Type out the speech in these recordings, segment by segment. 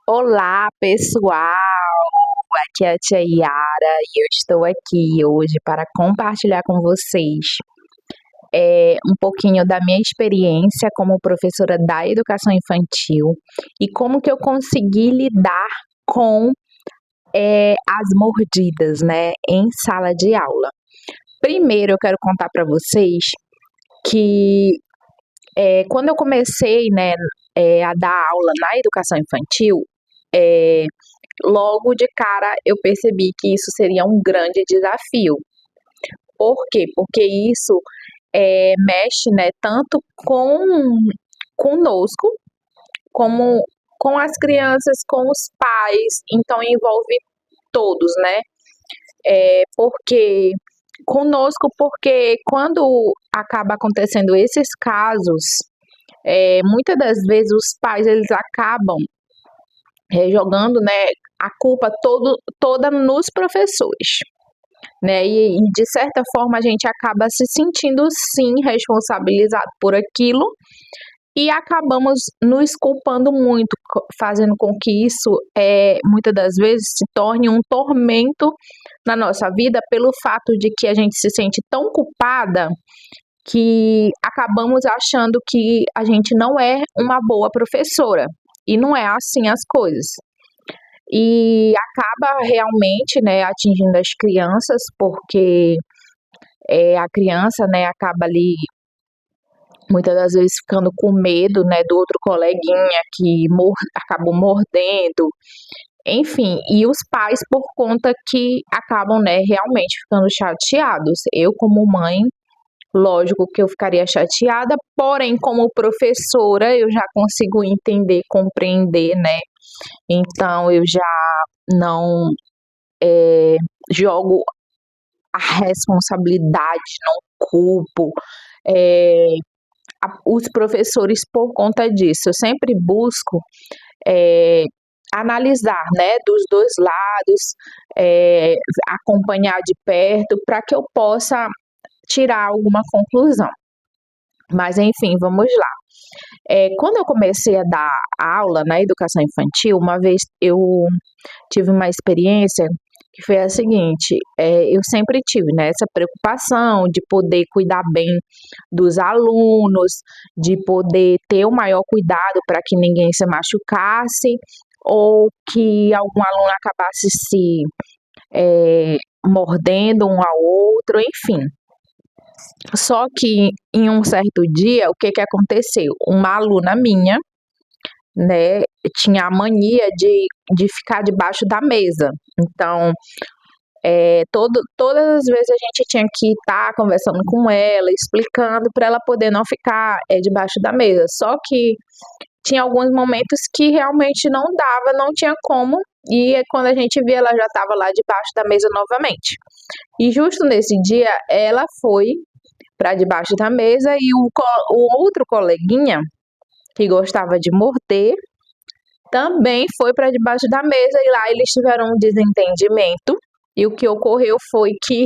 Olá, pessoal! Aqui é a Tia Yara e eu estou aqui hoje para compartilhar com vocês um pouquinho da minha experiência como professora da educação infantil e como que eu consegui lidar com as mordidas, né, em sala de aula. Primeiro, eu quero contar para vocês que quando eu comecei, né, a dar aula na educação infantil, é, logo de cara eu percebi que isso seria um grande desafio. Por quê? Porque isso mexe, né, tanto conosco, como com as crianças, com os pais, então envolve todos, né? Porque quando acaba acontecendo esses casos, muitas das vezes os pais eles acabam jogando, né, a culpa toda nos professores, né? E de certa forma a gente acaba se sentindo sim responsabilizado por aquilo e acabamos nos culpando muito, fazendo com que isso muitas das vezes se torne um tormento na nossa vida pelo fato de que a gente se sente tão culpada que acabamos achando que a gente não é uma boa professora. E não é assim as coisas. E acaba realmente, né, atingindo as crianças, porque a criança, né, acaba ali muitas das vezes ficando com medo, né, do outro coleguinha que acabou mordendo, enfim, e os pais por conta que acabam, né, realmente ficando chateados. Eu como mãe, lógico que eu ficaria chateada, porém como professora eu já consigo entender, compreender, né, então eu já não jogo a responsabilidade, não culpo os professores por conta disso. Eu sempre busco analisar, né, dos dois lados, acompanhar de perto para que eu possa tirar alguma conclusão. Mas enfim, vamos lá. Quando eu comecei a dar aula na educação infantil, uma vez eu tive uma experiência que foi a seguinte: eu sempre tive, né, essa preocupação de poder cuidar bem dos alunos, de poder ter o maior cuidado para que ninguém se machucasse ou que algum aluno acabasse se mordendo um ao outro, enfim. Só que em um certo dia, o que que aconteceu? Uma aluna minha, né, tinha a mania de ficar debaixo da mesa. Então, todas as vezes a gente tinha que estar conversando com ela, explicando para ela poder não ficar debaixo da mesa. Só que tinha alguns momentos que realmente não dava, não tinha como, e quando a gente via, ela já estava lá debaixo da mesa novamente. E justo nesse dia, ela foi para debaixo da mesa e o outro coleguinha que gostava de morder também foi para debaixo da mesa e lá eles tiveram um desentendimento. E o que ocorreu foi que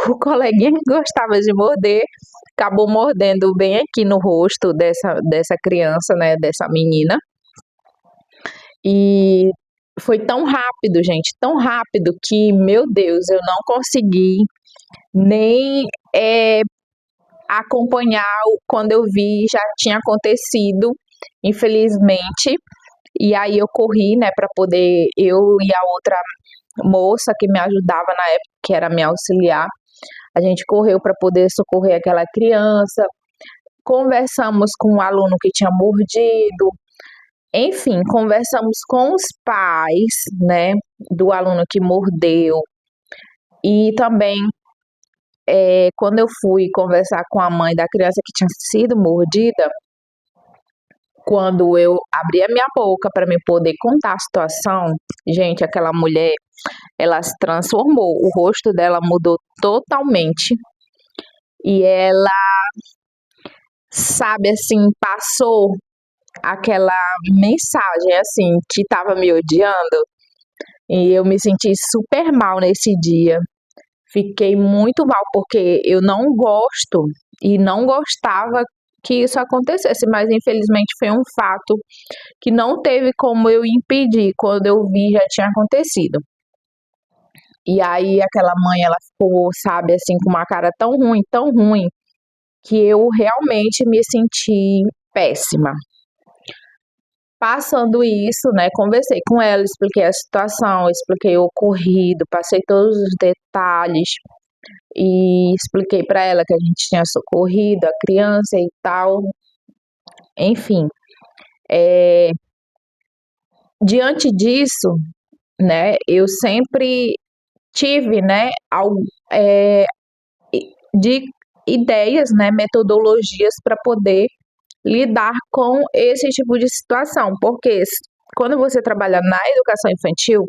o coleguinha que gostava de morder acabou mordendo bem aqui no rosto dessa criança, né, dessa menina. E foi tão rápido, gente, tão rápido que, meu Deus, eu não consegui nem acompanhar quando eu vi, já tinha acontecido, infelizmente. E aí eu corri, né, para poder, eu e a outra moça que me ajudava na época, que era minha auxiliar, a gente correu para poder socorrer aquela criança. Conversamos com o aluno que tinha mordido, enfim, conversamos com os pais, né, do aluno que mordeu. E também, quando eu fui conversar com a mãe da criança que tinha sido mordida, quando eu abri a minha boca para me poder contar a situação, gente, aquela mulher, ela se transformou, o rosto dela mudou totalmente e ela, sabe, assim, passou aquela mensagem, assim, que estava me odiando e eu me senti super mal nesse dia. Fiquei muito mal porque eu não gosto e não gostava que isso acontecesse, mas infelizmente foi um fato que não teve como eu impedir. Quando eu vi, já tinha acontecido. E aí aquela mãe, ela ficou, sabe, assim, com uma cara tão ruim, que eu realmente me senti péssima. Passando isso, né, conversei com ela, expliquei a situação, expliquei o ocorrido, passei todos os detalhes e expliquei para ela que a gente tinha socorrido a criança e tal. Enfim, é, diante disso, né, eu sempre tive, né, é, de ideias, né, metodologias para poder lidar com esse tipo de situação, porque quando você trabalha na educação infantil,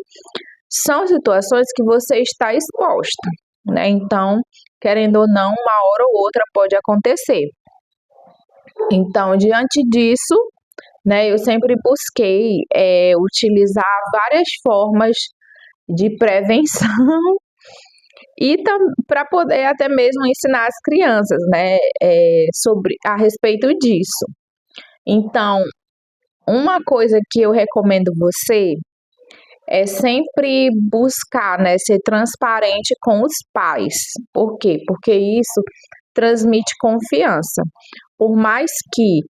são situações que você está exposta, né? Então, querendo ou não, uma hora ou outra pode acontecer. Então, diante disso, né, eu sempre busquei utilizar várias formas de prevenção e para poder até mesmo ensinar as crianças, né, sobre a respeito disso. Então, uma coisa que eu recomendo você é sempre buscar, né, ser transparente com os pais. Por quê? Porque isso transmite confiança. Por mais que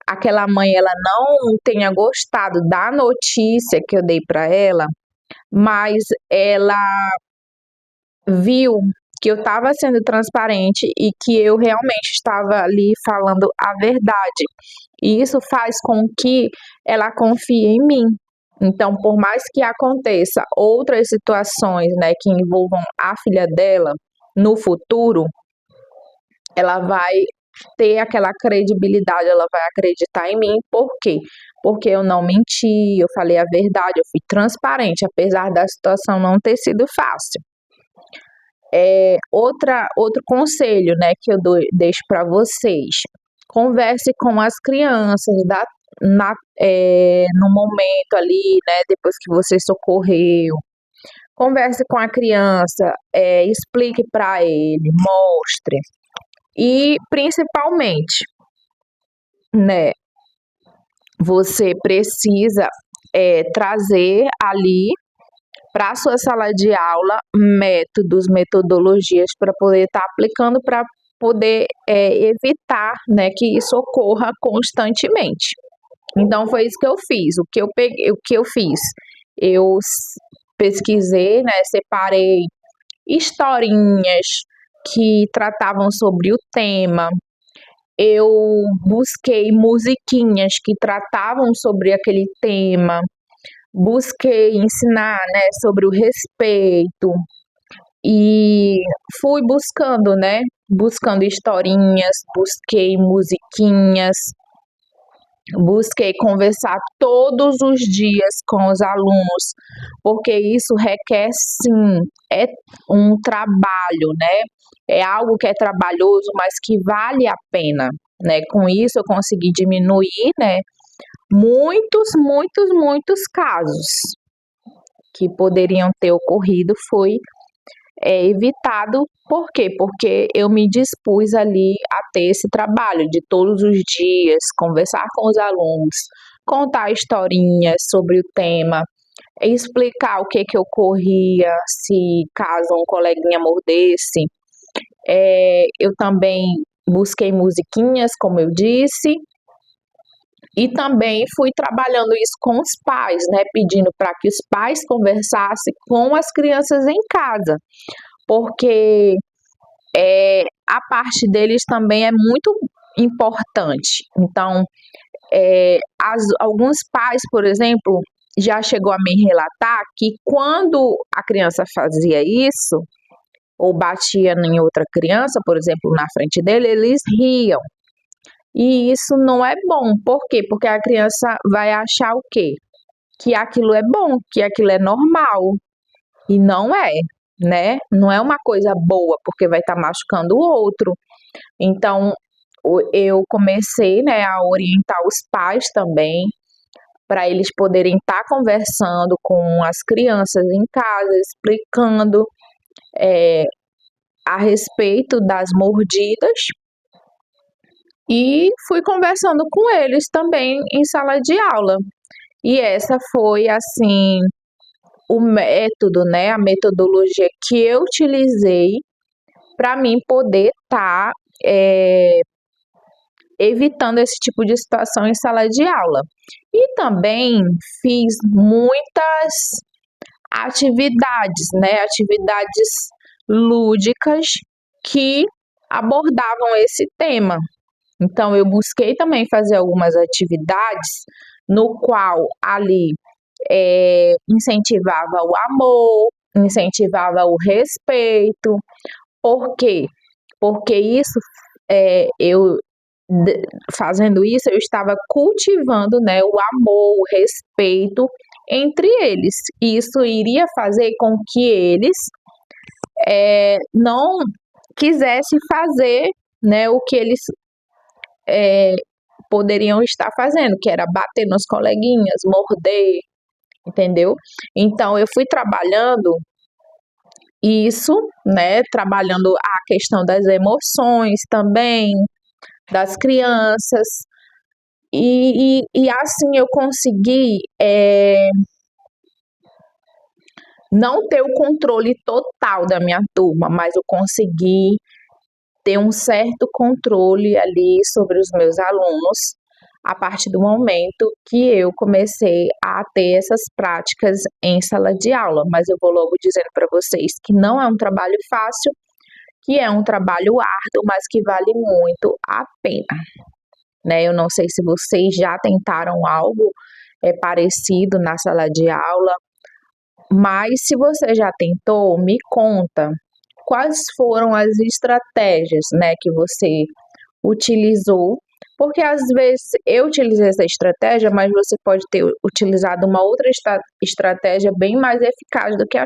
aquela mãe ela não tenha gostado da notícia que eu dei para ela, mas ela viu que eu estava sendo transparente e que eu realmente estava ali falando a verdade. E isso faz com que ela confie em mim. Então, por mais que aconteça outras situações, né, que envolvam a filha dela no futuro, ela vai ter aquela credibilidade, ela vai acreditar em mim. Por quê? Porque eu não menti, eu falei a verdade, eu fui transparente, apesar da situação não ter sido fácil. Outro conselho, né, que eu deixo para vocês: converse com as crianças no momento ali, né, depois que você socorreu. Converse com a criança, explique para ele, mostre. E principalmente, né, você precisa trazer ali para a sua sala de aula metodologias para poder estar aplicando para poder evitar, né, que isso ocorra constantemente. Então foi isso que eu fiz. O que eu fiz? Eu pesquisei, né, separei historinhas que tratavam sobre o tema. Eu busquei musiquinhas que tratavam sobre aquele tema. Busquei ensinar, né, sobre o respeito e fui buscando, né, buscando historinhas, busquei musiquinhas, busquei conversar todos os dias com os alunos, porque isso requer sim, é um trabalho, né? É algo que é trabalhoso, mas que vale a pena, né? Com isso eu consegui diminuir, né, muitos casos que poderiam ter ocorrido foi evitado. Por quê? Porque eu me dispus ali a ter esse trabalho de todos os dias, conversar com os alunos, contar historinhas sobre o tema, explicar o que ocorria se caso um coleguinha mordesse. Eu também busquei musiquinhas, como eu disse, e também fui trabalhando isso com os pais, né? Pedindo para que os pais conversassem com as crianças em casa, porque a parte deles também é muito importante. Então, alguns pais, por exemplo, já chegou a me relatar que quando a criança fazia isso, ou batia em outra criança, por exemplo, na frente dele, eles riam. E isso não é bom. Por quê? Porque a criança vai achar o quê? Que aquilo é bom, que aquilo é normal. E não é, né? Não é uma coisa boa, porque vai estar machucando o outro. Então, eu comecei, né, a orientar os pais também, para eles poderem estar conversando com as crianças em casa, explicando a respeito das mordidas e fui conversando com eles também em sala de aula. E essa foi assim o método, né, a metodologia que eu utilizei para mim poder estar evitando esse tipo de situação em sala de aula. E também fiz muitas atividades, né, atividades lúdicas que abordavam esse tema. Então eu busquei também fazer algumas atividades no qual ali incentivava o amor, incentivava o respeito. Por quê? Porque isso, eu fazendo isso, eu estava cultivando, né, o amor, o respeito entre eles. E isso iria fazer com que eles não quisessem fazer, né, o que eles poderiam estar fazendo, que era bater nos coleguinhas, morder, entendeu? Então eu fui trabalhando isso, né? Trabalhando a questão das emoções também, das crianças, e assim eu consegui não ter o controle total da minha turma, mas eu consegui ter um certo controle ali sobre os meus alunos a partir do momento que eu comecei a ter essas práticas em sala de aula. Mas eu vou logo dizendo para vocês que não é um trabalho fácil, que é um trabalho árduo, mas que vale muito a pena, né? Eu não sei se vocês já tentaram algo parecido na sala de aula, mas se você já tentou, me conta quais foram as estratégias, né, que você utilizou, porque às vezes eu utilizei essa estratégia, mas você pode ter utilizado uma outra estratégia bem mais eficaz do que a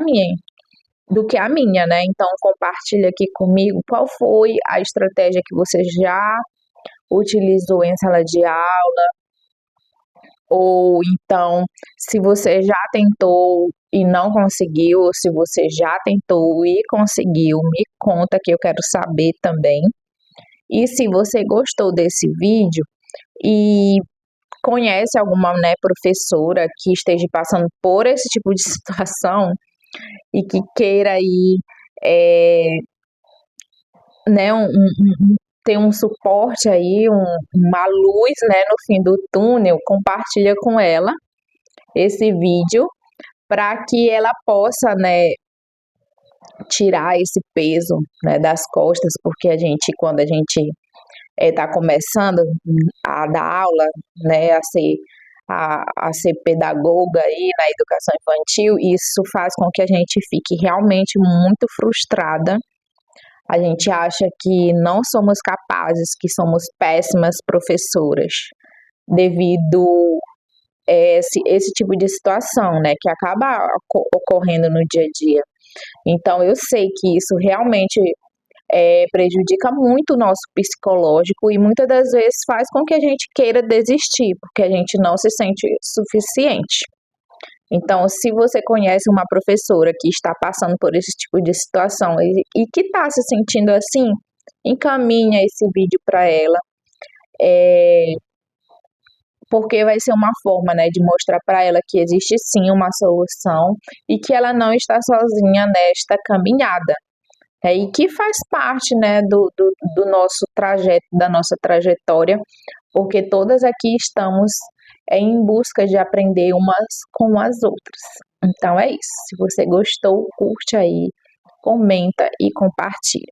minha, né? Então compartilha aqui comigo qual foi a estratégia que você já utilizou em sala de aula, ou então se você já tentou e não conseguiu, ou se você já tentou e conseguiu, me conta que eu quero saber também. E se você gostou desse vídeo e conhece alguma, né, professora que esteja passando por esse tipo de situação e que queira aí, né, ter um suporte aí, uma luz, né, no fim do túnel, compartilha com ela esse vídeo para que ela possa, né, tirar esse peso, né, das costas, porque quando a gente está começando a dar aula, né, a ser pedagoga aí na educação infantil, isso faz com que a gente fique realmente muito frustrada. A gente acha que não somos capazes, que somos péssimas professoras, devido a esse tipo de situação, né, que acaba ocorrendo no dia a dia. Então, eu sei que isso realmente prejudica muito o nosso psicológico e muitas das vezes faz com que a gente queira desistir, porque a gente não se sente suficiente. Então, se você conhece uma professora que está passando por esse tipo de situação e que está se sentindo assim, encaminha esse vídeo para ela, porque vai ser uma forma, né, de mostrar para ela que existe sim uma solução e que ela não está sozinha nesta caminhada. E que faz parte, né, do nosso trajeto, da nossa trajetória, porque todas aqui estamos em busca de aprender umas com as outras. Então é isso. Se você gostou, curte aí, comenta e compartilha.